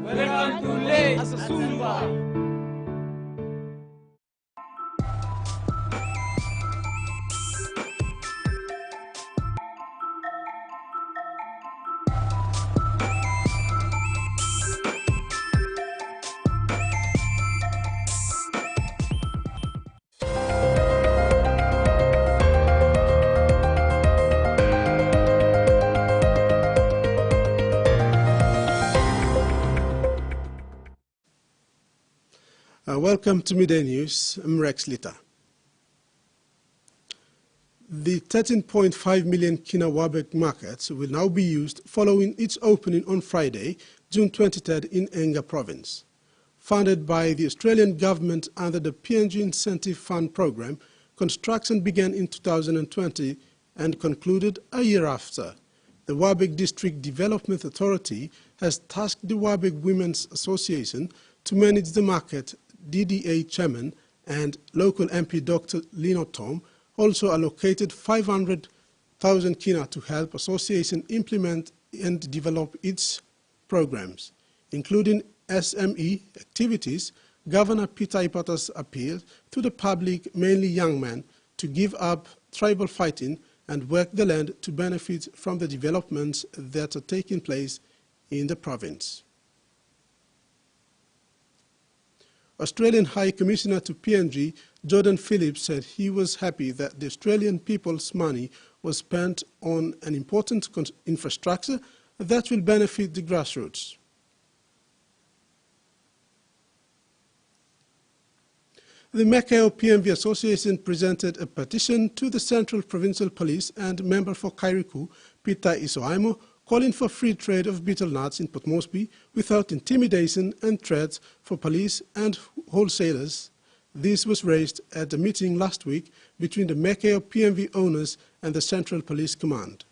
Welcome to Lay Asasumba. Welcome to Midday News. I'm Rex Litter. The 13.5 million Kina Wabek market will now be used following its opening on Friday, June 23rd in Enga province. Funded by the Australian government under the PNG Incentive Fund program, construction began in 2020 and concluded a year after. The Wabek District Development Authority has tasked the Wabek Women's Association to manage the market. DDA chairman and local MP Dr. Lino Tom also allocated 500,000 kina to help association implement and develop its programs, including SME activities. Governor Peter Ipata's appeal to the public, mainly young men, to give up tribal fighting and work the land to benefit from the developments that are taking place in the province. Australian High Commissioner to PNG, Jordan Phillips, said he was happy that the Australian people's money was spent on an important infrastructure that will benefit the grassroots. The Macau PMV Association presented a petition to the Central Provincial Police and member for Kairiku, Peter Isoaimo, calling for free trade of betel nuts in Port Moresby without intimidation and threats for police and wholesalers. This was raised at a meeting last week between the Macau PMV owners and the Central Police Command.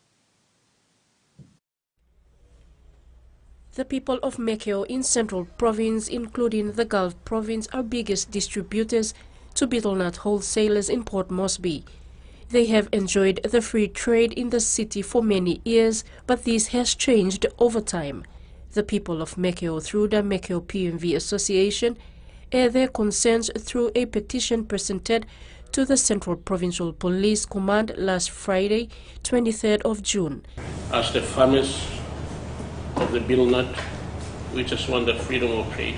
The people of Macau in Central Province, including the Gulf Province, are biggest distributors to betel nut wholesalers in Port Moresby. They have enjoyed the free trade in the city for many years, but this has changed over time. The people of Macau, through the Macau PMV Association, air their concerns through a petition presented to the Central Provincial Police Command last Friday, 23rd of June. As the farmers of the betel nut, we just want the freedom of trade.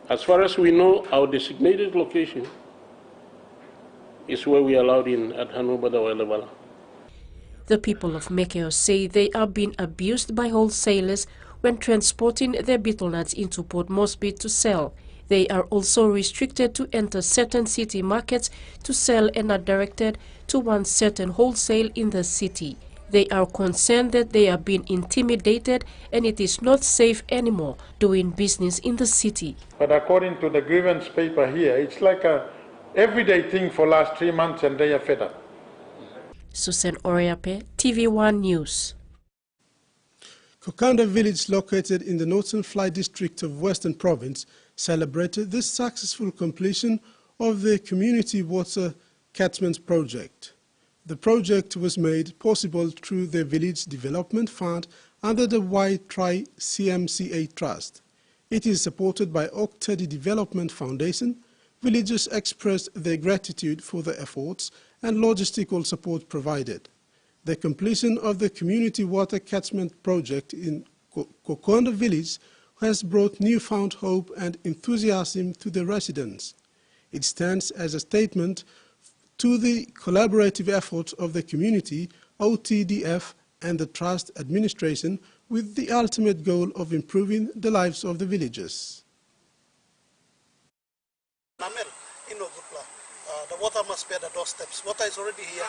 As far as we know, our designated location is where we are allowed in at Hanubadawa. The people of Macau say they are being abused by wholesalers when transporting their betel nuts into Port Moresby to sell. They are also restricted to enter certain city markets to sell and are directed to one certain wholesale in the city. They are concerned that they are being intimidated and it is not safe anymore doing business in the city. But according to the grievance paper here, it's like a everyday thing for last 3 months and they are fed up. Susan Oriape, TVWAN News. Kokanda village, located in the Northern Fly district of Western Province, celebrated the successful completion of the community water catchment project. The project was made possible through the Village Development Fund under the Y-Tri CMCA Trust. It is supported by Oak Teddy Development Foundation. Villagers expressed their gratitude for the efforts and logistical support provided. The completion of the community water catchment project in Kokonda village has brought newfound hope and enthusiasm to the residents. It stands as a statement to the collaborative efforts of the community, OTDF, and the Trust Administration with the ultimate goal of improving the lives of the villagers. The water must be at the doorsteps. Water is already here.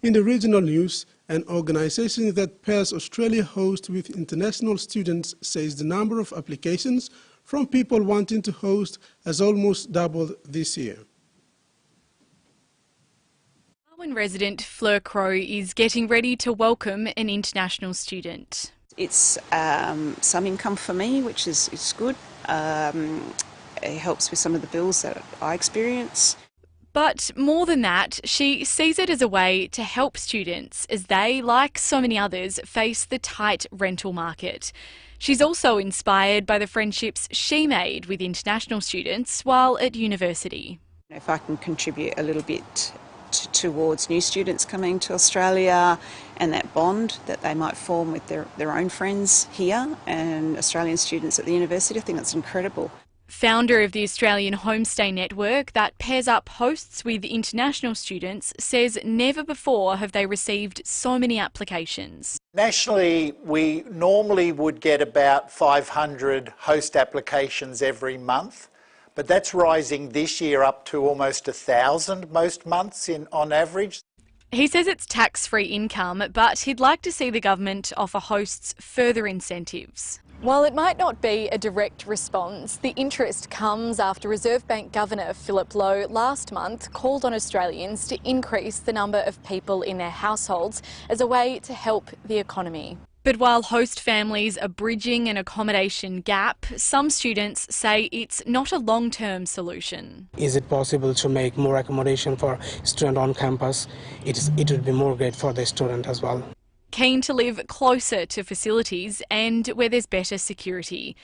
In the regional news, an organization that pairs Australia host with international students says the number of applications from people wanting to host has almost doubled this year. Darwin resident Fleur Crow is getting ready to welcome an international student. It's some income for me, which is good. It helps with some of the bills that I experience. But more than that, she sees it as a way to help students as they, like so many others, face the tight rental market. She's also inspired by the friendships she made with international students while at university. If I can contribute a little bit towards new students coming to Australia and that bond that they might form with their own friends here and Australian students at the university, I think that's incredible. Founder of the Australian Homestay Network that pairs up hosts with international students says never before have they received so many applications. Nationally, we normally would get about 500 host applications every month, but that's rising this year up to almost 1,000 most months on average. He says it's tax-free income, but he'd like to see the government offer hosts further incentives. While it might not be a direct response, the interest comes after Reserve Bank Governor Philip Lowe last month called on Australians to increase the number of people in their households as a way to help the economy. But while host families are bridging an accommodation gap, some students say it's not a long-term solution. Is it possible to make more accommodation for students on campus? It would be more great for the student as well. Keen to live closer to facilities and where there's better security.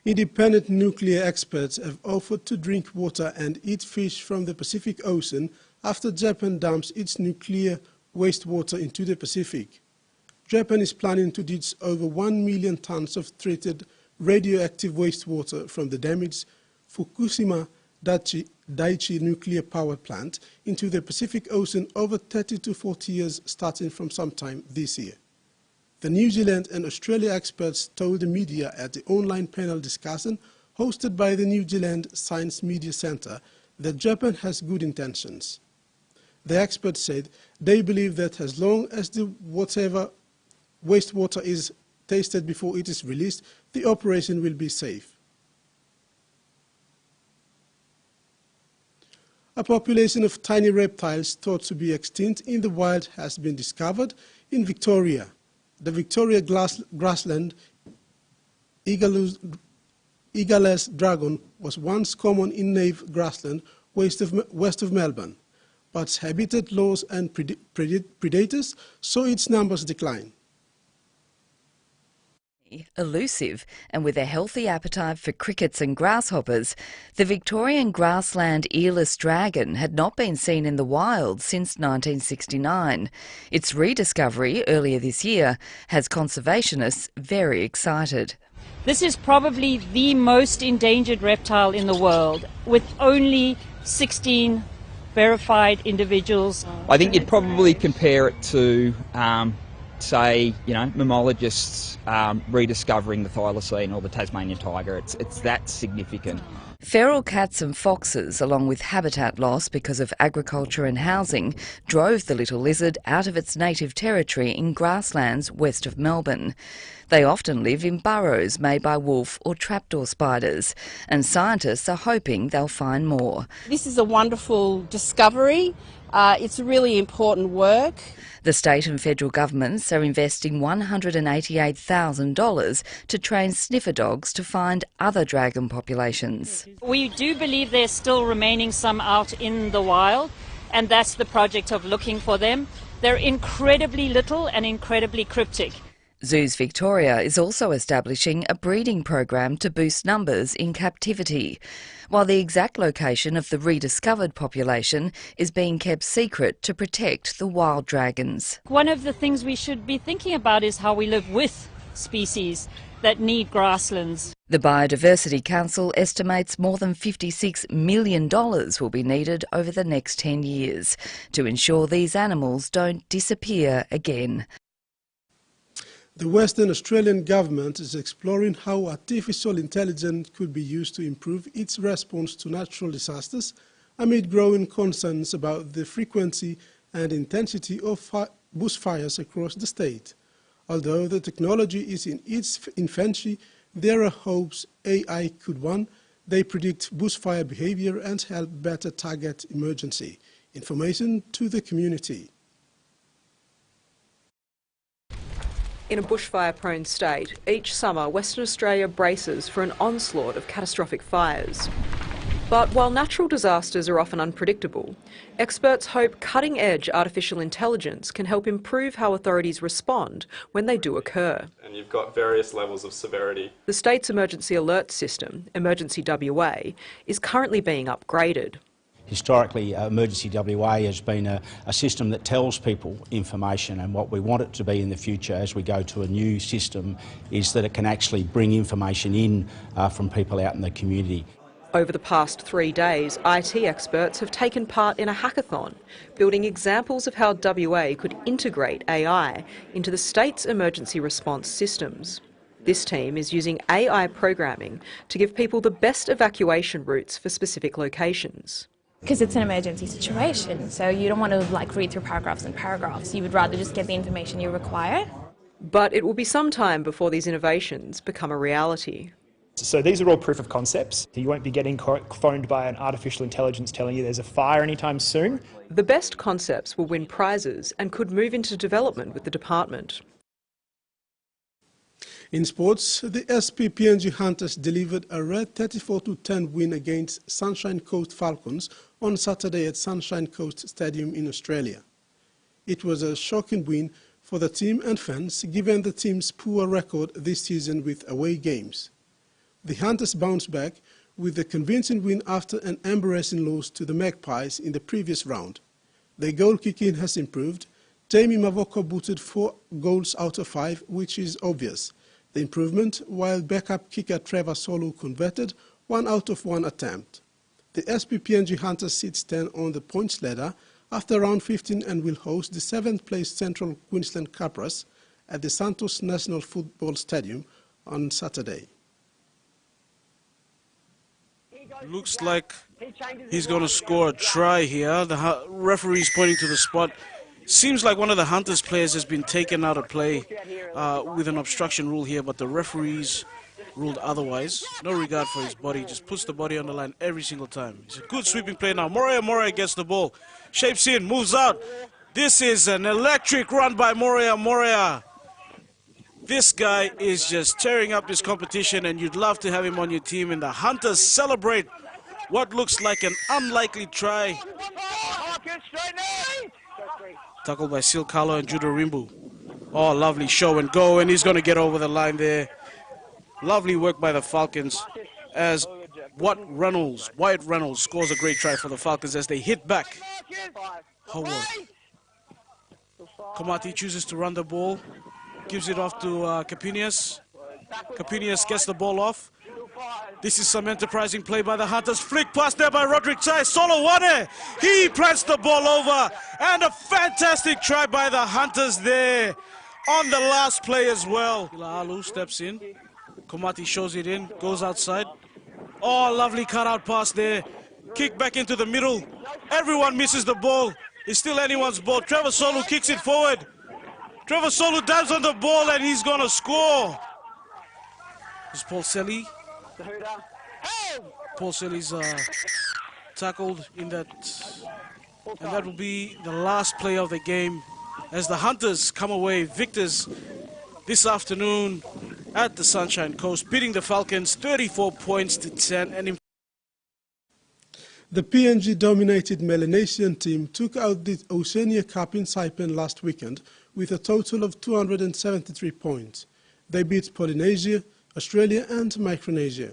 Independent nuclear experts have offered to drink water and eat fish from the Pacific Ocean after Japan dumps its nuclear wastewater into the Pacific. Japan is planning to ditch over 1 million tons of treated radioactive wastewater from the damaged Fukushima Daiichi nuclear power plant into the Pacific Ocean over 30 to 40 years, starting from sometime this year. The New Zealand and Australia experts told the media at the online panel discussion hosted by the New Zealand Science Media Centre that Japan has good intentions. The experts said they believe that as long as the wastewater is tested before it is released, the operation will be safe. A population of tiny reptiles thought to be extinct in the wild has been discovered in Victoria. The Victoria grassland eagleless dragon was once common in Nave grassland west of Melbourne, but its habitat loss and predators saw its numbers decline. Elusive and with a healthy appetite for crickets and grasshoppers, the Victorian grassland earless dragon had not been seen in the wild since 1969. Its rediscovery earlier this year has conservationists very excited. This is probably the most endangered reptile in the world, with only 16 verified individuals. I think you'd probably compare it to say, mammalogists rediscovering the thylacine or the Tasmanian tiger. It's that significant. Feral cats and foxes, along with habitat loss because of agriculture and housing, drove the little lizard out of its native territory in grasslands west of Melbourne. They often live in burrows made by wolf or trapdoor spiders, and scientists are hoping they'll find more. This is a wonderful discovery. It's really important work. The state and federal governments are investing $188,000 to train sniffer dogs to find other dragon populations. We do believe there's still remaining some out in the wild, and that's the project of looking for them. They're incredibly little and incredibly cryptic. Zoos Victoria is also establishing a breeding program to boost numbers in captivity, while the exact location of the rediscovered population is being kept secret to protect the wild dragons. One of the things we should be thinking about is how we live with species that need grasslands. The Biodiversity Council estimates more than $56 million will be needed over the next 10 years to ensure these animals don't disappear again. The Western Australian government is exploring how artificial intelligence could be used to improve its response to natural disasters amid growing concerns about the frequency and intensity of bushfires across the state. Although the technology is in its infancy, there are hopes AI could, they predict bushfire behavior and help better target emergency information to the community. In a bushfire-prone state, each summer Western Australia braces for an onslaught of catastrophic fires. But while natural disasters are often unpredictable, experts hope cutting-edge artificial intelligence can help improve how authorities respond when they do occur. And you've got various levels of severity. The state's emergency alert system, Emergency WA, is currently being upgraded. Historically, Emergency WA has been a system that tells people information, and what we want it to be in the future as we go to a new system is that it can actually bring information in from people out in the community. Over the past 3 days, IT experts have taken part in a hackathon, building examples of how WA could integrate AI into the state's emergency response systems. This team is using AI programming to give people the best evacuation routes for specific locations. Because it's an emergency situation, so you don't want to read through paragraphs and paragraphs. You would rather just get the information you require. But it will be some time before these innovations become a reality. So these are all proof of concepts. You won't be getting phoned by an artificial intelligence telling you there's a fire anytime soon. The best concepts will win prizes and could move into development with the department. In sports, the SP PNG Hunters delivered a red 34-10 win against Sunshine Coast Falcons on Saturday at Sunshine Coast Stadium in Australia. It was a shocking win for the team and fans, given the team's poor record this season with away games. The Hunters bounced back with a convincing win after an embarrassing loss to the Magpies in the previous round. Their goal kicking has improved. Jamie Mavoko booted 4 goals out of 5, which is obvious. The improvement, while backup kicker Trevor Solu converted 1 out of 1 attempt. The SP PNG Hunters sit 10 on the points ladder after round 15 and will host the 7th place Central Queensland Capras at the Santos National Football Stadium on Saturday. Looks like he's going to score a try here. The referee is pointing to the spot. Seems like one of the Hunters players has been taken out of play with an obstruction rule here, but the referees ruled otherwise. No regard for his body, just puts the body on the line every single time. It's a good sweeping play now. Morea gets the ball, shapes in, moves out. This is an electric run by Morea. This guy is just tearing up this competition, and you'd love to have him on your team. And the Hunters celebrate what looks like an unlikely try. Tackled by Sil Carlo and Judo Rimbu. Oh, lovely show and go, and he's going to get over the line there. Lovely work by the Falcons as Wyatt Reynolds scores a great try for the Falcons as they hit back. Howard. Komati chooses to run the ball. Gives it off to Capinius. Capinius gets the ball off. This is some enterprising play by the Hunters. Flick pass there by Roderick Chai. Solo Wane. He plants the ball over. And a fantastic try by the Hunters there on the last play as well. Ilaalu steps in. Komati shows it in. Goes outside. Oh, lovely cutout pass there. Kick back into the middle. Everyone misses the ball. It's still anyone's ball. Trevor Solu kicks it forward. Trevor Solu dives on the ball and he's going to score. It's Paul Selly. Paul Selly's tackled in that. And that will be the last play of the game as the Hunters come away victors this afternoon at the Sunshine Coast, beating the Falcons 34 points to 10. And the PNG-dominated Melanesian team took out the Oceania Cup in Saipan last weekend with a total of 273 points. They beat Polynesia, Australia and Micronesia.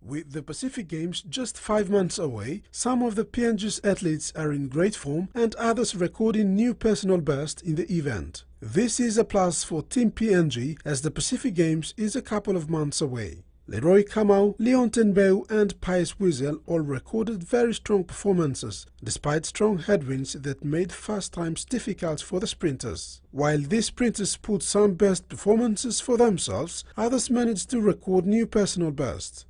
With the Pacific Games just 5 months away, some of the PNG's athletes are in great form and others recording new personal best in the event. This is a plus for Team PNG as the Pacific Games is a couple of months away. Leroy Kamau, Leon Tenbeu and Pius Wiesel all recorded very strong performances, despite strong headwinds that made fast times difficult for the sprinters. While these sprinters put some best performances for themselves, others managed to record new personal bests.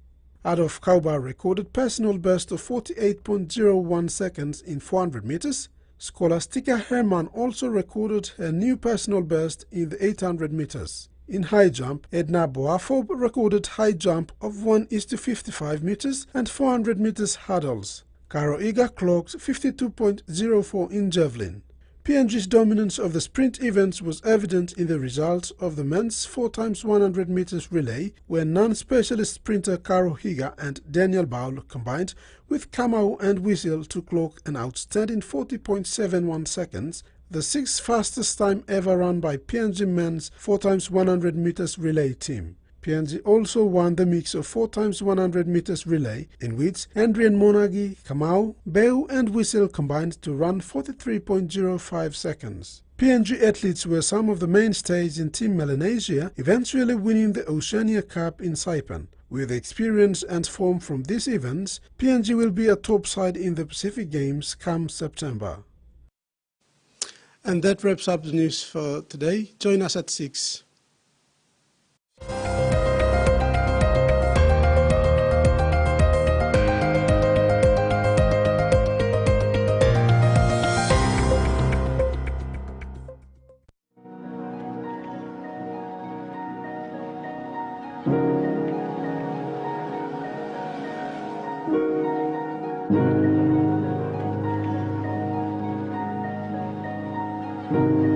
Adolf Kauba recorded personal best of 48.01 seconds in 400 meters. Scholastica Herman also recorded a new personal best in the 800 meters. In high jump, Edna Boafob recorded high jump of 1:55 meters and 400 meters hurdles. Caro Iga clocked 52.04 in javelin. PNG's dominance of the sprint events was evident in the results of the men's 4x100 meters relay, where non-specialist sprinter Karo Higa and Daniel Baul combined with Kamau and Whistle to clock an outstanding 40.71 seconds, the sixth fastest time ever run by PNG men's 4x100 meters relay team. PNG also won the mix of 4x100 meters relay, in which Andrian Monagi, Kamau, Beu and Whistle combined to run 43.05 seconds. PNG athletes were some of the mainstays in Team Melanesia, eventually winning the Oceania Cup in Saipan. With experience and form from these events, PNG will be a top side in the Pacific Games come September. And that wraps up the news for today. Join us at 6. Thank you.